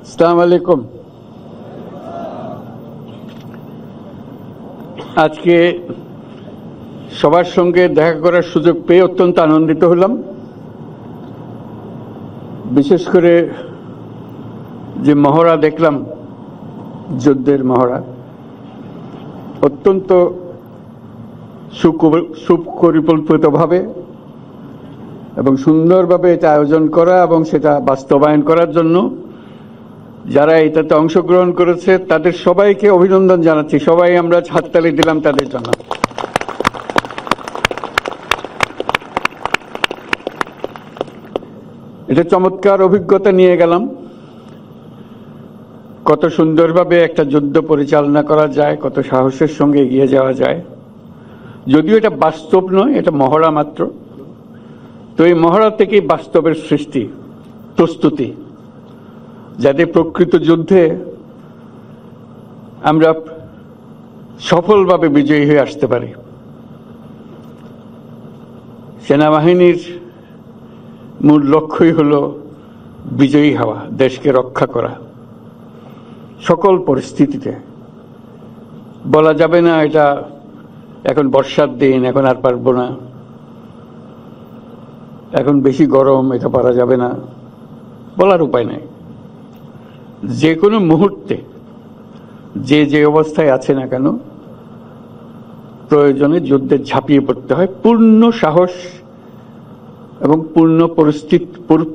আসসালামু আলাইকুম। আজকে সবার সঙ্গে দেখা করার সুযোগ পেয়ে অত্যন্ত আনন্দিত হলাম। বিশেষ করে যে মহড়া দেখলাম, যুদ্ধের মহড়া, অত্যন্ত সুপরিকল্পিতভাবে এবং সুন্দরভাবে এটা আয়োজন করা এবং সেটা বাস্তবায়ন করার জন্য যারা এটাতে অংশগ্রহণ করেছে তাদের সবাইকে অভিনন্দন জানাচ্ছি। সবাই আমরা হাততালি দিলাম তাদের জন্য। এটা চমৎকার অভিজ্ঞতা নিয়ে গেলাম, কত সুন্দরভাবে একটা যুদ্ধ পরিচালনা করা যায়, কত সাহসের সঙ্গে এগিয়ে যাওয়া যায়। যদিও এটা বাস্তব নয়, এটা মহড়া মাত্র। তো এই মহড়া থেকেই বাস্তবের সৃষ্টি, প্রস্তুতি, যাতে প্রকৃত যুদ্ধে আমরা সফলভাবে বিজয়ী হয়ে আসতে পারি। সেনাবাহিনীর মূল লক্ষ্যই হলো বিজয়ী হওয়া, দেশকে রক্ষা করা সকল পরিস্থিতিতে। বলা যাবে না এটা এখন বর্ষার দিন, এখন আর পারবো না, এখন বেশি গরম, এটা পারা যাবে না, বলার উপায় নাই। যে কোনো মুহূর্তে যে যে অবস্থায় আছে না কেন, প্রয়োজনে যুদ্ধে ঝাঁপিয়ে পড়তে হয় পূর্ণ সাহস এবং পূর্ণ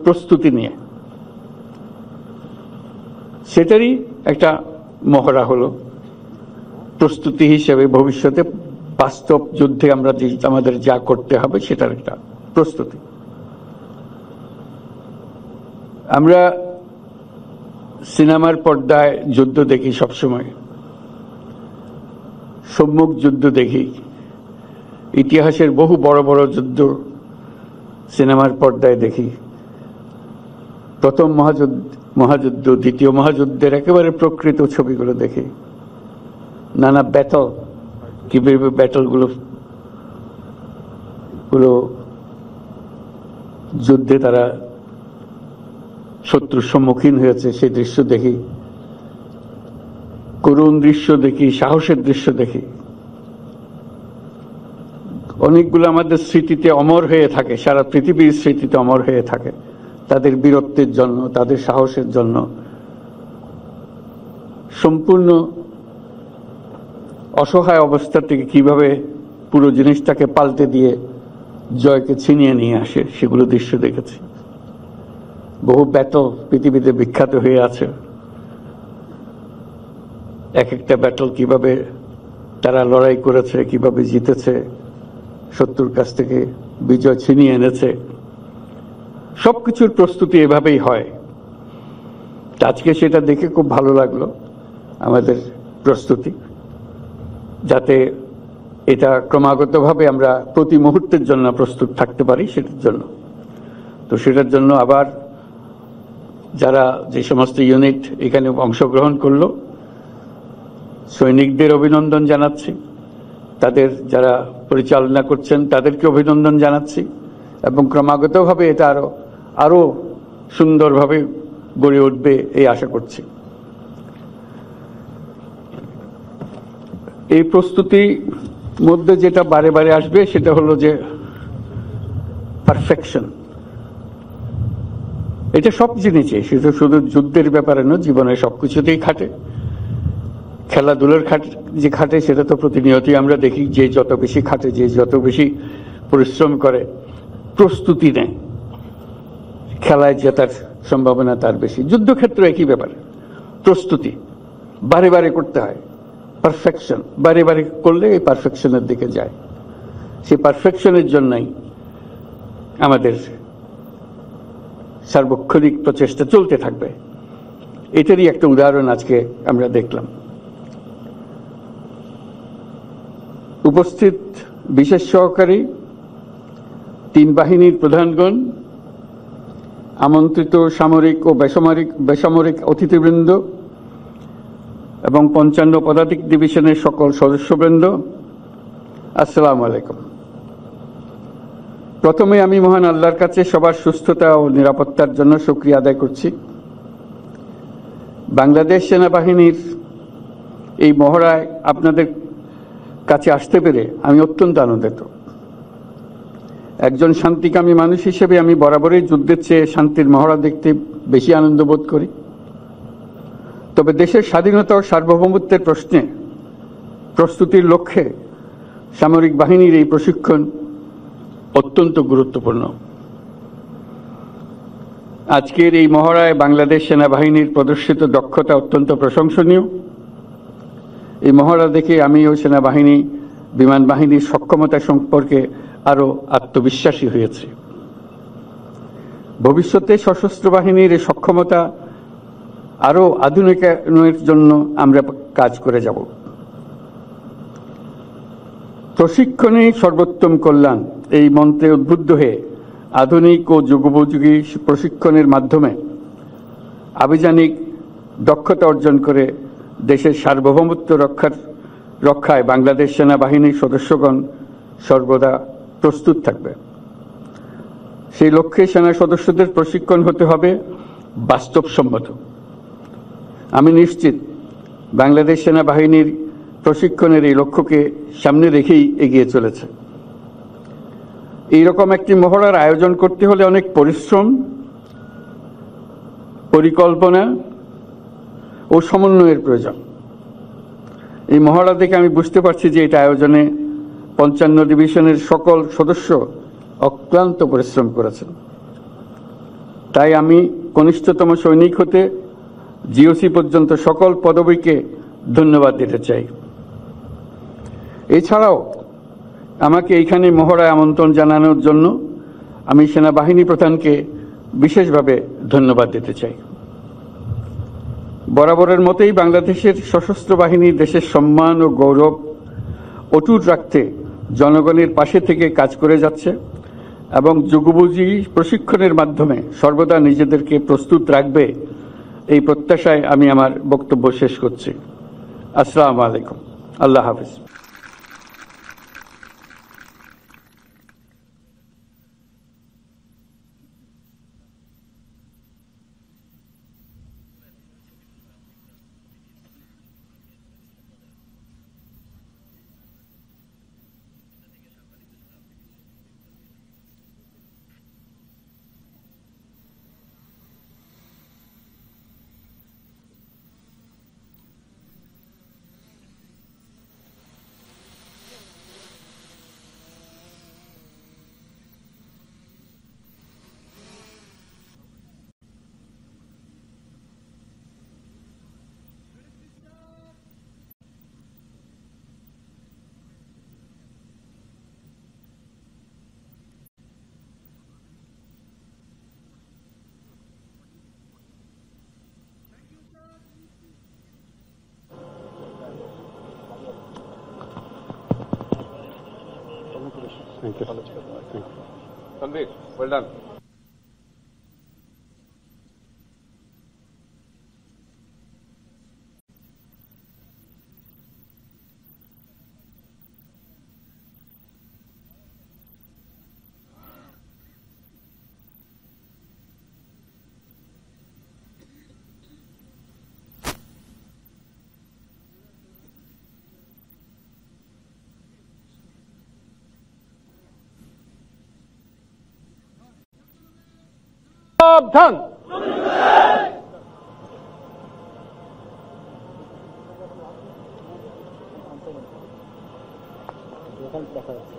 প্রস্তুতি নিয়ে। সেটারই একটা মহড়া হলো প্রস্তুতি হিসেবে ভবিষ্যতে বাস্তব যুদ্ধে আমরা আমাদের যা করতে হবে সেটার একটা প্রস্তুতি। আমরা সিনেমার পর্দায় যুদ্ধ দেখি, সবসময় সম্মুখ যুদ্ধ দেখি, ইতিহাসের বহু বড় বড় যুদ্ধ সিনেমার পর্দায় দেখি। প্রথম মহাযুদ্ধ, দ্বিতীয় মহাযুদ্ধের একেবারে প্রকৃত ছবিগুলো দেখি। নানা ব্যাটল, কিভাবে ব্যাটলগুলো যুদ্ধে তারা শত্রুর সম্মুখীন হয়েছে সেই দৃশ্য দেখি, করুণ দৃশ্য দেখি, সাহসের দৃশ্য দেখি। অনেকগুলো আমাদের স্মৃতিতে অমর হয়ে থাকে, সারা পৃথিবীর স্মৃতিতে অমর হয়ে থাকে, তাদের বীরত্বের জন্য, তাদের সাহসের জন্য। সম্পূর্ণ অসহায় অবস্থা থেকে কিভাবে পুরো জিনিসটাকে পাল্টে দিয়ে জয়কে ছিনিয়ে নিয়ে আসে, সেগুলো দৃশ্য দেখেছি। বহু ব্যাটল পৃথিবীতে বিখ্যাত হয়ে আছে। এক একটা ব্যাটল কিভাবে তারা লড়াই করেছে, কিভাবে জিতেছে, শত্রুর কাছ থেকে বিজয় ছিনিয়ে এনেছে। সবকিছুর প্রস্তুতি এভাবেই হয়। আজকে সেটা দেখে খুব ভালো লাগলো, আমাদের প্রস্তুতি, যাতে এটা ক্রমাগতভাবে আমরা প্রতি মুহূর্তের জন্য প্রস্তুত থাকতে পারি সেটার জন্য। তো সেটার জন্য আবার যারা যে সমস্ত ইউনিট এখানে অংশগ্রহণ করলো, সৈনিকদের অভিনন্দন জানাচ্ছি, তাদের যারা পরিচালনা করছেন তাদেরকে অভিনন্দন জানাচ্ছি, এবং ক্রমাগতভাবে এটা আরো সুন্দরভাবে গড়ে উঠবে এই আশা করছি। এই প্রস্তুতির মধ্যে যেটা বারে বারে আসবে সেটা হলো যে পারফেকশন। এটা সব জিনিসে, সেটা শুধু যুদ্ধের ব্যাপারে নয়, জীবনের সবকিছুতেই খাটে। খেলাধুলার যে খাটে সেটা তো প্রতিনিয়তই আমরা দেখি, যে যত বেশি খাটে, যে যত বেশি পরিশ্রম করে, প্রস্তুতি নেয়, খেলায় জেতার সম্ভাবনা তার বেশি। যুদ্ধক্ষেত্রে একই ব্যাপার, প্রস্তুতি বারে বারে করতে হয়। পারফেকশন বারে বারে করলে এই পারফেকশনের দিকে যায়। সেই পারফেকশনের জন্যই আমাদের সার্বক্ষণিক প্রচেষ্টা চলতে থাকবে। এটারই একটা উদাহরণ আজকে আমরা দেখলাম। উপস্থিত বিশেষ সহকারী, তিন বাহিনীর প্রধানগণ, আমন্ত্রিত সামরিক ও বেসামরিক অতিথিবৃন্দ এবং 55 পদাতিক ডিভিশনের সকল সদস্যবৃন্দ, আসসালামু আলাইকুম। প্রথমে আমি মহান আল্লাহর কাছে সবার সুস্থতা ও নিরাপত্তার জন্য শুকরিয়া আদায় করছি। বাংলাদেশ সেনাবাহিনীর এই মহড়ায় আপনাদের কাছে আসতে পেরে আমি অত্যন্ত আনন্দিত। একজন শান্তিকামী মানুষ হিসেবে আমি বরাবরই যুদ্ধের চেয়ে শান্তির মহড়া দেখতে বেশি আনন্দ বোধ করি। তবে দেশের স্বাধীনতা ও সার্বভৌমত্বের প্রশ্নে প্রস্তুতির লক্ষ্যে সামরিক বাহিনীর এই প্রশিক্ষণ অত্যন্ত গুরুত্বপূর্ণ। আজকের এই মহড়ায় বাংলাদেশ সেনাবাহিনীর প্রদর্শিত দক্ষতা অত্যন্ত প্রশংসনীয়। এই মহড়া দেখে আমি ও সেনাবাহিনী বিমান বাহিনীর সক্ষমতা সম্পর্কে আরো আত্মবিশ্বাসী হয়েছি। ভবিষ্যতে সশস্ত্র বাহিনীর এই সক্ষমতা আরো আধুনিকায়নের জন্য আমরা কাজ করে যাব। প্রশিক্ষণে সর্বোত্তম কল্যাণ এই মন্ত্রে উদ্বুদ্ধ হয়ে আধুনিক ও যুগোপযোগী প্রশিক্ষণের মাধ্যমে আভিযানিক দক্ষতা অর্জন করে দেশের সার্বভৌমত্ব রক্ষায় বাংলাদেশ সেনাবাহিনীর সদস্যগণ সর্বদা প্রস্তুত থাকবে। সেই লক্ষ্যে সেনা সদস্যদের প্রশিক্ষণ হতে হবে বাস্তবসম্মত। আমি নিশ্চিত বাংলাদেশ সেনাবাহিনীর প্রশিক্ষণের এই লক্ষ্যকে সামনে রেখেই এগিয়ে চলেছে। এইরকম একটি মহড়ার আয়োজন করতে হলে অনেক পরিশ্রম, পরিকল্পনা ও সমন্বয়ের প্রয়োজন। এই মহড়া দেখে আমি বুঝতে পারছি যে এটা আয়োজনে ৫৫ ডিভিশনের সকল সদস্য অক্লান্ত পরিশ্রম করেছেন। তাই আমি কনিষ্ঠতম সৈনিক হতে জিওসি পর্যন্ত সকল পদবীকে ধন্যবাদ দিতে চাই। এছাড়াও আমাকে এইখানে মহড়ায় আমন্ত্রণ জানানোর জন্য আমি সেনাবাহিনী প্রধানকে বিশেষভাবে ধন্যবাদ দিতে চাই। বরাবরের মতোই বাংলাদেশের সশস্ত্র বাহিনী দেশের সম্মান ও গৌরব অটুট রাখতে জনগণের পাশে থেকে কাজ করে যাচ্ছে এবং যুগোপযোগী প্রশিক্ষণের মাধ্যমে সর্বদা নিজেদেরকে প্রস্তুত রাখবে, এই প্রত্যাশায় আমি আমার বক্তব্য শেষ করছি। আসসালামু আলাইকুম। আল্লাহ হাফিজ। Thank you. Tanveer, well done. সাবধান। দেখা যাচ্ছে।